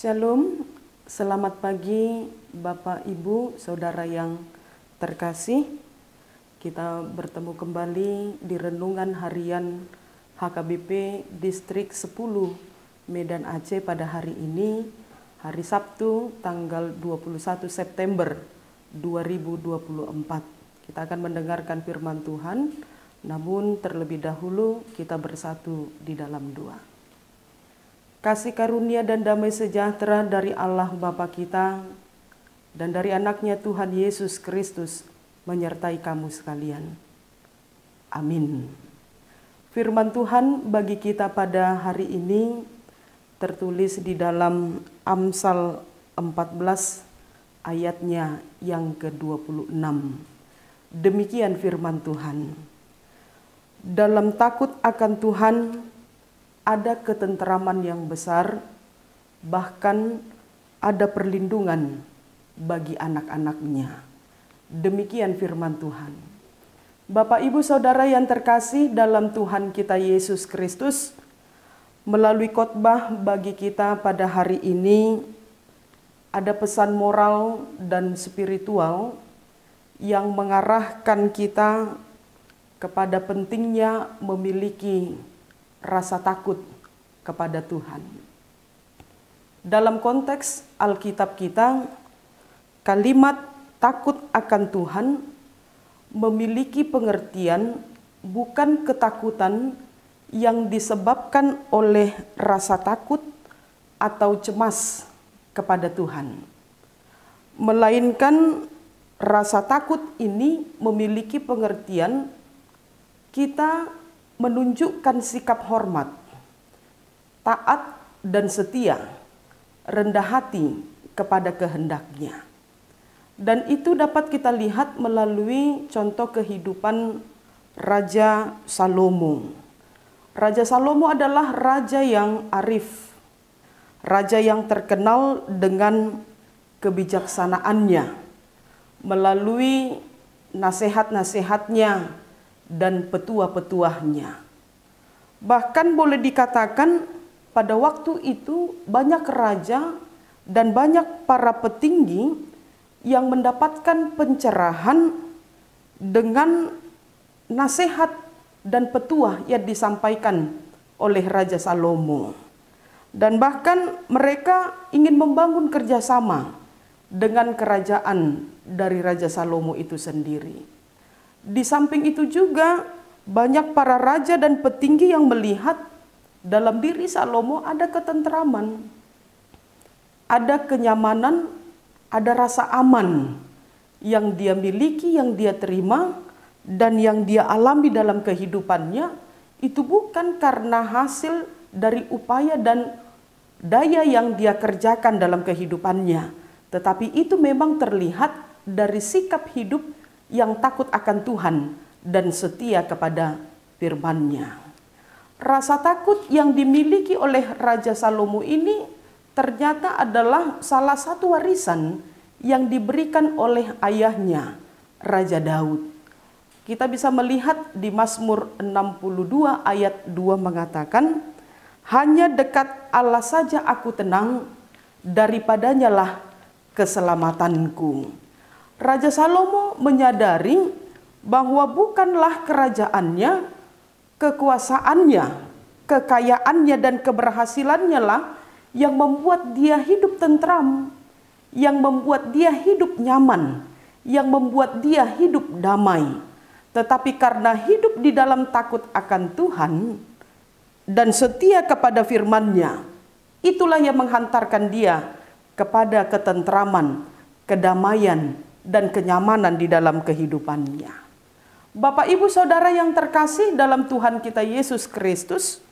Shalom, selamat pagi Bapak, Ibu, Saudara yang terkasih. Kita bertemu kembali di Renungan Harian HKBP Distrik 10 Medan Aceh pada hari ini, hari Sabtu tanggal 21 September 2024. Kita akan mendengarkan firman Tuhan, namun terlebih dahulu kita bersatu di dalam doa. Kasih karunia dan damai sejahtera dari Allah Bapa kita dan dari anaknya Tuhan Yesus Kristus menyertai kamu sekalian. Amin. Firman Tuhan bagi kita pada hari ini tertulis di dalam Amsal 14 ayatnya yang ke-26. Demikian firman Tuhan. Dalam takut akan Tuhan ada ketenteraman yang besar, bahkan ada perlindungan bagi anak-anaknya. Demikian firman Tuhan. Bapak, Ibu, Saudara yang terkasih dalam Tuhan kita Yesus Kristus, melalui khotbah bagi kita pada hari ini, ada pesan moral dan spiritual yang mengarahkan kita kepada pentingnya memiliki rasa takut kepada Tuhan. Dalam konteks Alkitab kita, kalimat takut akan Tuhan memiliki pengertian bukan ketakutan yang disebabkan oleh rasa takut atau cemas kepada Tuhan, melainkan rasa takut ini memiliki pengertian kita menunjukkan sikap hormat, taat dan setia, rendah hati kepada kehendaknya. Dan itu dapat kita lihat melalui contoh kehidupan Raja Salomo. Raja Salomo adalah raja yang arif, raja yang terkenal dengan kebijaksanaannya, melalui nasihat-nasihatnya dan petuah-petuahnya. Bahkan boleh dikatakan pada waktu itu banyak raja dan banyak para petinggi yang mendapatkan pencerahan dengan nasihat dan petuah yang disampaikan oleh Raja Salomo. Dan bahkan mereka ingin membangun kerjasama dengan kerajaan dari Raja Salomo itu sendiri. Di samping itu juga banyak para raja dan petinggi yang melihat dalam diri Salomo ada ketenteraman, ada kenyamanan, ada rasa aman yang dia miliki, yang dia terima, dan yang dia alami dalam kehidupannya. Itu bukan karena hasil dari upaya dan daya yang dia kerjakan dalam kehidupannya, tetapi itu memang terlihat dari sikap hidup yang takut akan Tuhan dan setia kepada firman-Nya. Rasa takut yang dimiliki oleh Raja Salomo ini ternyata adalah salah satu warisan yang diberikan oleh ayahnya, Raja Daud. Kita bisa melihat di Mazmur 62 ayat 2 mengatakan, "Hanya dekat Allah saja aku tenang, daripadanya lah keselamatanku." Raja Salomo menyadari bahwa bukanlah kerajaannya, kekuasaannya, kekayaannya dan keberhasilannya lah yang membuat dia hidup tentram, yang membuat dia hidup nyaman, yang membuat dia hidup damai. Tetapi karena hidup di dalam takut akan Tuhan dan setia kepada firman-Nya, itulah yang menghantarkan dia kepada ketentraman, kedamaian, dan kenyamanan di dalam kehidupannya. Bapak, Ibu, Saudara yang terkasih dalam Tuhan kita Yesus Kristus,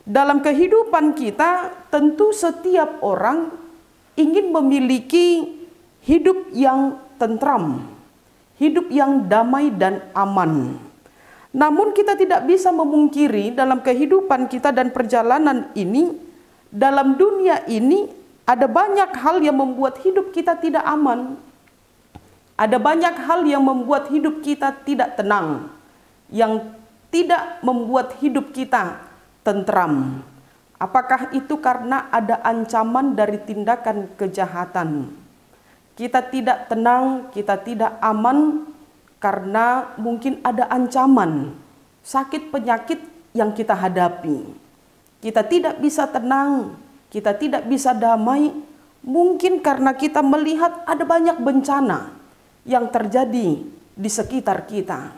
dalam kehidupan kita tentu setiap orang ingin memiliki hidup yang tentram, hidup yang damai dan aman. Namun kita tidak bisa memungkiri dalam kehidupan kita dan perjalanan ini, dalam dunia ini ada banyak hal yang membuat hidup kita tidak aman. Ada banyak hal yang membuat hidup kita tidak tenang, yang tidak membuat hidup kita tentram. Apakah itu karena ada ancaman dari tindakan kejahatan? Kita tidak tenang, kita tidak aman karena mungkin ada ancaman, sakit penyakit yang kita hadapi. Kita tidak bisa tenang, kita tidak bisa damai, mungkin karena kita melihat ada banyak bencana yang terjadi di sekitar kita.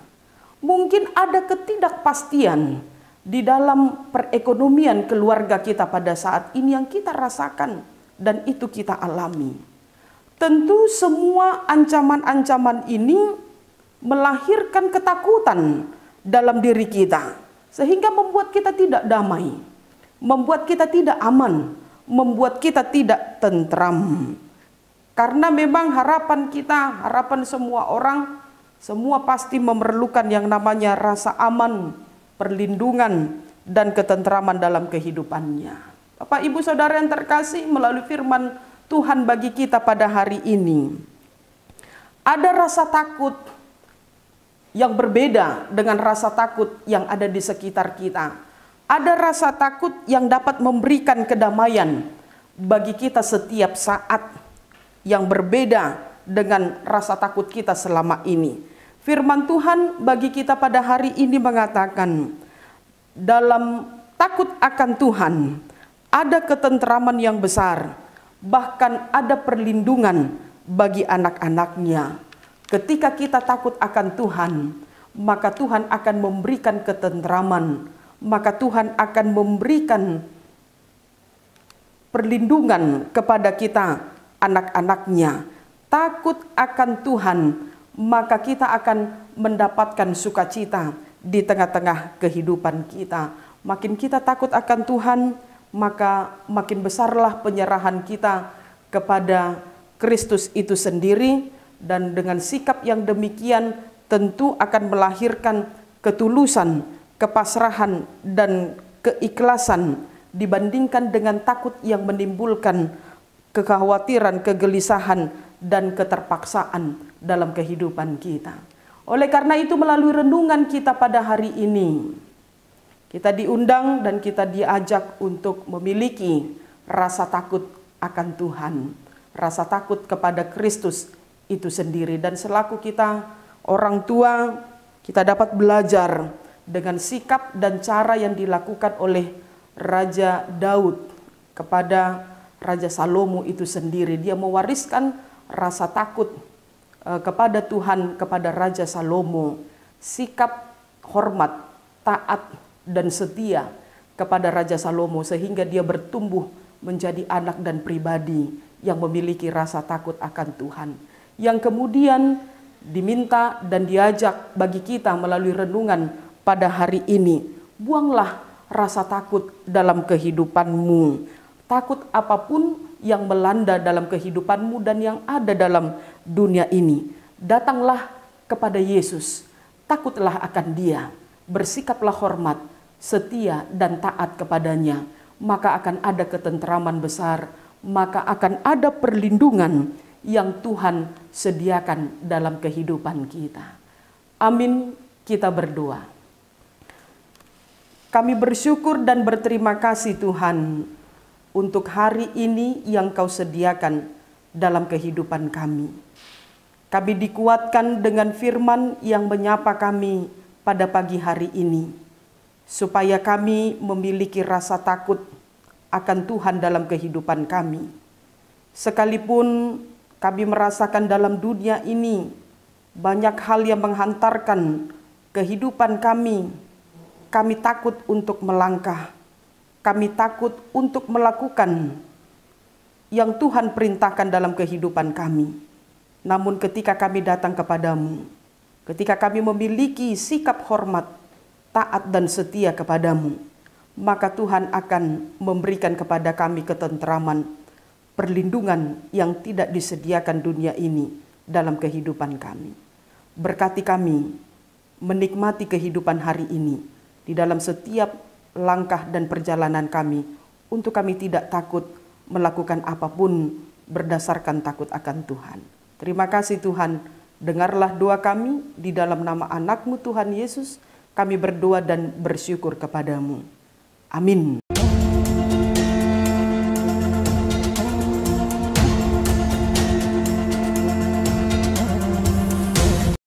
Mungkin ada ketidakpastian di dalam perekonomian keluarga kita pada saat ini yang kita rasakan dan itu kita alami. Tentu semua ancaman-ancaman ini melahirkan ketakutan dalam diri kita, sehingga membuat kita tidak damai, membuat kita tidak aman, membuat kita tidak tentram. Karena memang harapan kita, harapan semua orang, semua pasti memerlukan yang namanya rasa aman, perlindungan, dan ketentraman dalam kehidupannya. Bapak, Ibu, Saudara yang terkasih, melalui firman Tuhan bagi kita pada hari ini, ada rasa takut yang berbeda dengan rasa takut yang ada di sekitar kita. Ada rasa takut yang dapat memberikan kedamaian bagi kita setiap saat, yang berbeda dengan rasa takut kita selama ini. Firman Tuhan bagi kita pada hari ini mengatakan, dalam takut akan Tuhan ada ketentraman yang besar, bahkan ada perlindungan bagi anak-anaknya. Ketika kita takut akan Tuhan, maka Tuhan akan memberikan ketentraman, maka Tuhan akan memberikan perlindungan kepada kita, anak-anaknya. Takut akan Tuhan, maka kita akan mendapatkan sukacita di tengah-tengah kehidupan kita. Makin kita takut akan Tuhan, maka makin besarlah penyerahan kita kepada Kristus itu sendiri. Dan dengan sikap yang demikian tentu akan melahirkan ketulusan, kepasrahan, dan keikhlasan dibandingkan dengan takut yang menimbulkan kekhawatiran, kegelisahan, dan keterpaksaan dalam kehidupan kita. Oleh karena itu, melalui renungan kita pada hari ini, kita diundang dan kita diajak untuk memiliki rasa takut akan Tuhan, rasa takut kepada Kristus itu sendiri. Dan selaku kita orang tua, kita dapat belajar dengan sikap dan cara yang dilakukan oleh Raja Daud kepada Raja Salomo itu sendiri. Dia mewariskan rasa takut kepada Tuhan kepada Raja Salomo, sikap hormat, taat, dan setia kepada Raja Salomo, sehingga dia bertumbuh menjadi anak dan pribadi yang memiliki rasa takut akan Tuhan, yang kemudian diminta dan diajak bagi kita melalui renungan pada hari ini. Buanglah rasa takut dalam kehidupanmu. Takut apapun yang melanda dalam kehidupanmu dan yang ada dalam dunia ini. Datanglah kepada Yesus, takutlah akan Dia, bersikaplah hormat, setia, dan taat kepadanya. Maka akan ada ketentraman besar, maka akan ada perlindungan yang Tuhan sediakan dalam kehidupan kita. Amin. Kita berdoa. Kami bersyukur dan berterima kasih Tuhan untuk hari ini yang Kau sediakan dalam kehidupan kami. Kami dikuatkan dengan firman yang menyapa kami pada pagi hari ini, supaya kami memiliki rasa takut akan Tuhan dalam kehidupan kami. Sekalipun kami merasakan dalam dunia ini banyak hal yang menghantarkan kehidupan kami, kami takut untuk melangkah, kami takut untuk melakukan yang Tuhan perintahkan dalam kehidupan kami. Namun ketika kami datang kepadamu, ketika kami memiliki sikap hormat, taat, dan setia kepadamu, maka Tuhan akan memberikan kepada kami ketentraman, perlindungan yang tidak disediakan dunia ini dalam kehidupan kami. Berkati kami menikmati kehidupan hari ini di dalam setiap langkah dan perjalanan kami, untuk kami tidak takut melakukan apapun berdasarkan takut akan Tuhan. Terima kasih Tuhan, dengarlah doa kami di dalam nama anak-Mu Tuhan Yesus. Kami berdoa dan bersyukur kepadamu. Amin.